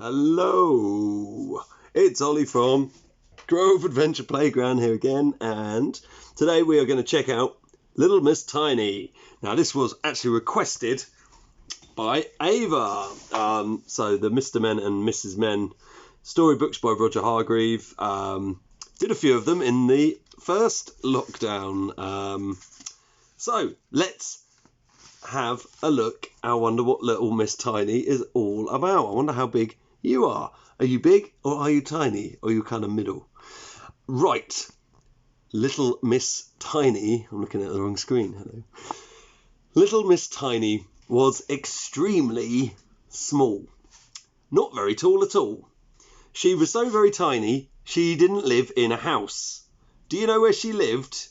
Hello, it's Ollie from Grove Adventure Playground here again, and today we are going to check out Little Miss Tiny. Now this was actually requested by Ava. So the Mr. Men and Mrs. Men storybooks by Roger Hargreaves. Did a few of them in the first lockdown. So let's have a look. I wonder what Little Miss Tiny is all about. I wonder how big you are. Are you big or are you tiny? Or are you kind of middle? Right. Little Miss Tiny. I'm looking at the wrong screen. Hello. Little Miss Tiny was extremely small. Not very tall at all. She was so very tiny, she didn't live in a house. Do you know where she lived?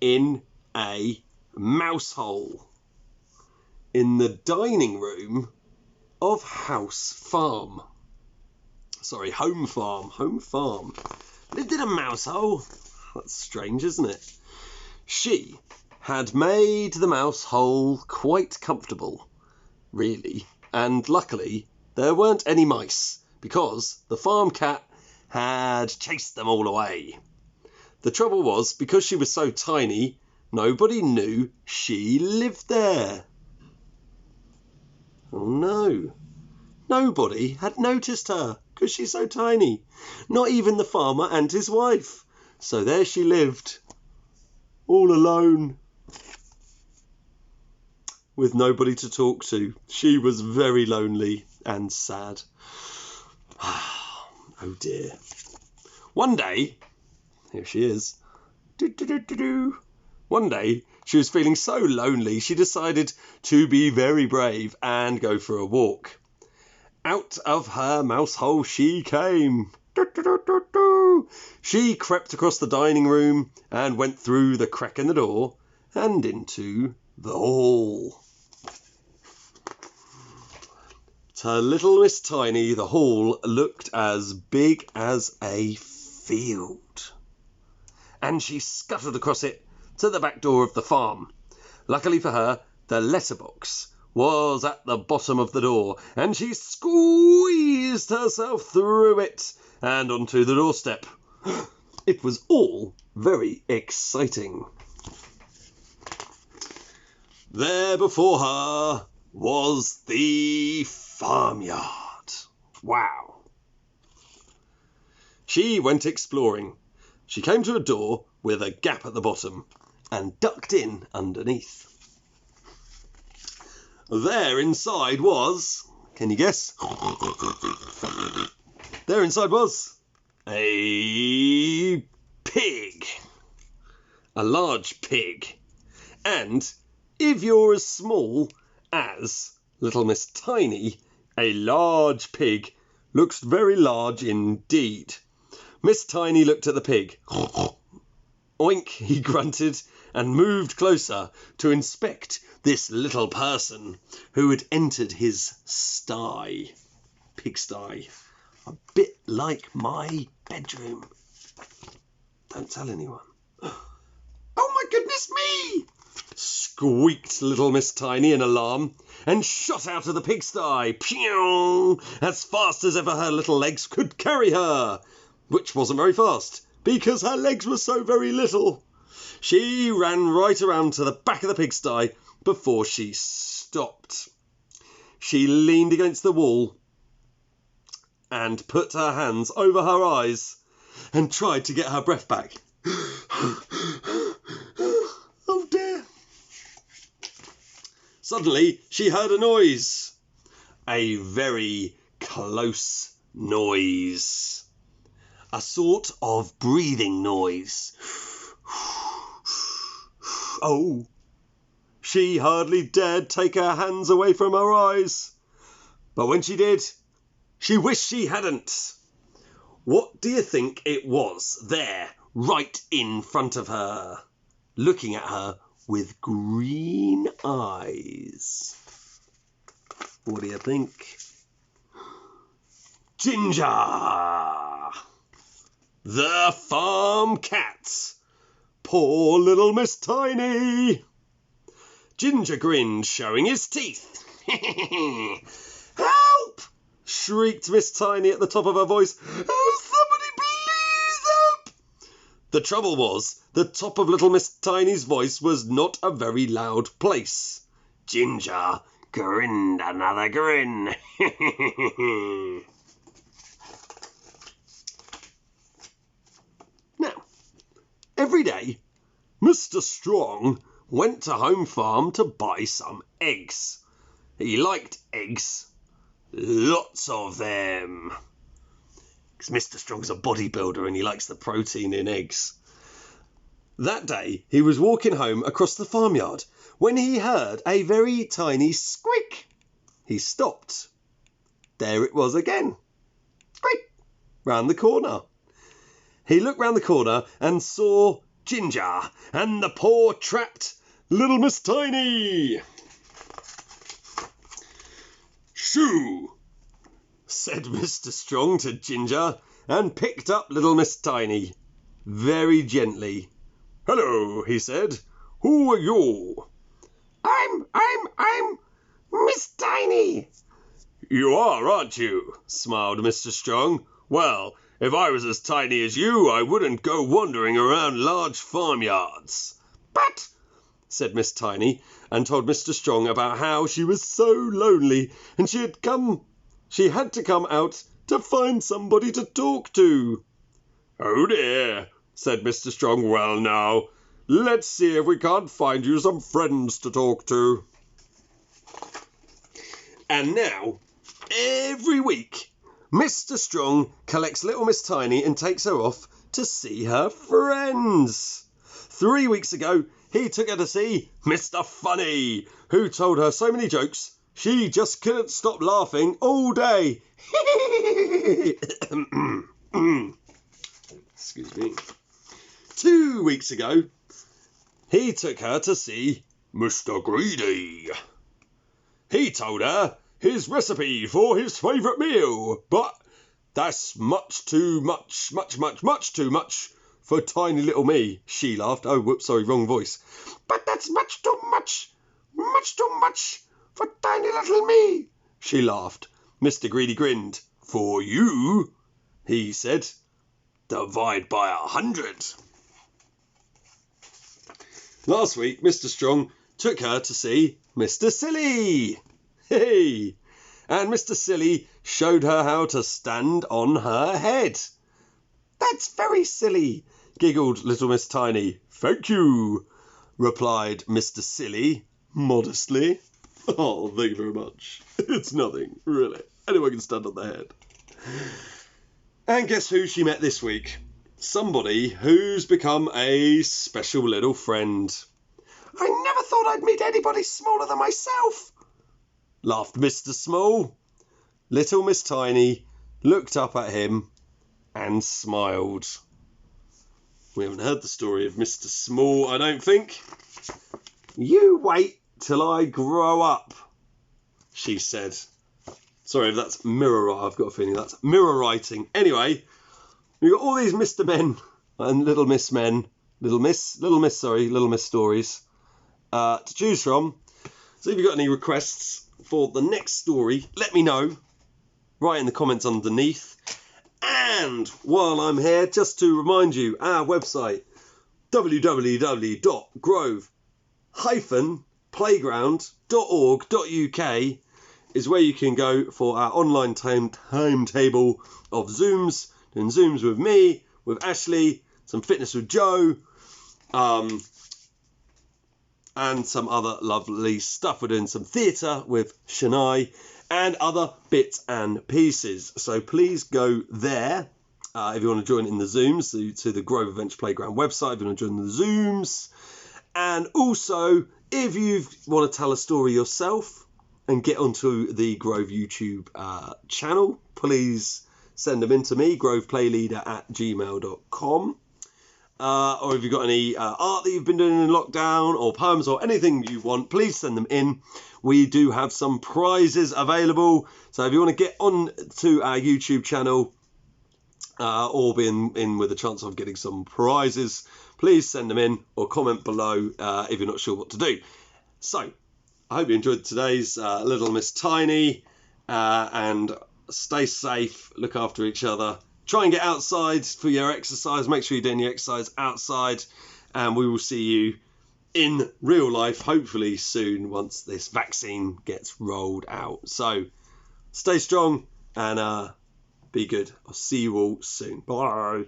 In a mouse hole. In the dining room of Home Farm. Lived in a mouse hole. That's strange, isn't it? She had made the mouse hole quite comfortable, really. And luckily, there weren't any mice, because the farm cat had chased them all away. The trouble was, because she was so tiny, nobody knew she lived there. Oh no. Nobody had noticed her because she's so tiny. Not even the farmer and his wife. So there she lived, all alone, with nobody to talk to. She was very lonely and sad. Oh dear. One day, here she is. One day, she was feeling so lonely, she decided to be very brave and go for a walk. Out of her mouse hole she came. She crept across the dining room and went through the crack in the door and into the hall. To Little Miss Tiny, the hall looked as big as a field. And she scuttled across it to the back door of the farm. Luckily for her, the letterbox was at the bottom of the door, and she squeezed herself through it and onto the doorstep. It was all very exciting. There before her was the farmyard. Wow. She went exploring. She came to a door with a gap at the bottom and ducked in underneath. There inside was, can you guess? There inside was a pig. A large pig. And if you're as small as Little Miss Tiny, a large pig looks very large indeed. Miss Tiny looked at the pig. Oink, he grunted and moved closer to inspect this little person who had entered his pigsty, a bit like my bedroom. Don't tell anyone. Oh my goodness me! Squeaked Little Miss Tiny in alarm and shot out of the pigsty, pew, as fast as ever her little legs could carry her, which wasn't very fast because her legs were so very little. She ran right around to the back of the pigsty before she stopped. She leaned against the wall and put her hands over her eyes and tried to get her breath back. Oh dear. Suddenly she heard a noise. A very close noise. A sort of breathing noise. Oh, she hardly dared take her hands away from her eyes. But when she did, she wished she hadn't. What do you think it was there, right in front of her, looking at her with green eyes? What do you think? Ginger! The farm cat! Poor Little Miss Tiny! Ginger grinned, showing his teeth. Help! shrieked Miss Tiny at the top of her voice. Oh, somebody please help! The trouble was, the top of little Miss Tiny's voice was not a very loud place. Ginger grinned another grin. Now, every day, Mr. Strong went to Home Farm to buy some eggs. He liked eggs. Lots of them. Because Mr. Strong's a bodybuilder and he likes the protein in eggs. That day, he was walking home across the farmyard when he heard a very tiny squeak. He stopped. There it was again. Squeak! Round the corner. He looked round the corner and saw Ginger and the poor trapped little Miss Tiny. Shoo! Said Mr. Strong to Ginger and picked up little Miss Tiny very gently. Hello, he said. Who are you? I'm Miss Tiny. You are, aren't you? Smiled Mr. Strong. Well, if I was as tiny as you, I wouldn't go wandering around large farmyards. But, said Miss Tiny, and told Mr. Strong about how she was so lonely and she had to come out to find somebody to talk to. Oh dear, said Mr. Strong. Well now, let's see if we can't find you some friends to talk to. And now, every week, Mr. Strong collects little Miss Tiny and takes her off to see her friends. 3 weeks ago, he took her to see Mr. Funny, who told her so many jokes she just couldn't stop laughing all day. Excuse me. 2 weeks ago, he took her to see Mr. Greedy. He told her his recipe for his favourite meal, but that's much too much too much for tiny little me, she laughed. Oh, whoops, sorry, wrong voice. But that's much too much for tiny little me, she laughed. Mr. Greedy grinned. For you, he said, divide by 100. Last week, Mr. Strong took her to see Mr. Silly. Hey! And Mr. Silly showed her how to stand on her head. That's very silly, giggled little Miss Tiny. Thank you, replied Mr. Silly modestly. Oh, thank you very much. It's nothing, really. Anyone can stand on their head. And guess who she met this week? Somebody who's become a special little friend. I never thought I'd meet anybody smaller than myself, laughed Mr. Small. Little Miss Tiny looked up at him and smiled. We haven't heard the story of Mr. Small, I don't think. You wait till I grow up, she said. Sorry if that's mirror. I've got a feeling that's mirror writing. Anyway, we've got all these Mr. Men and Little Miss Men, Little Miss stories to choose from. So if you've got any requests for the next story, let me know. Write in the comments underneath. And while I'm here, just to remind you, our website, www.grove-playground.org.uk, is where you can go for our online timetable of Zooms, doing Zooms with me, with Ashley, some fitness with Joe, and some other lovely stuff. We're doing some theatre with Shania and other bits and pieces. So please go there if you want to join in the Zooms, to the Grove Adventure Playground website if you want to join the Zooms. And also, if you want to tell a story yourself and get onto the Grove YouTube channel, please send them in to me, groveplayleader@gmail.com. Or if you've got any art that you've been doing in lockdown, or poems, or anything you want, please send them in. We do have some prizes available, so if you want to get on to our YouTube channel or be in with a chance of getting some prizes, please send them in or comment below if you're not sure what to do. So I hope you enjoyed today's Little Miss Tiny and stay safe, look after each other. Try and get outside for your exercise. Make sure you're doing your exercise outside. And we will see you in real life, hopefully soon, once this vaccine gets rolled out. So stay strong and be good. I'll see you all soon. Bye.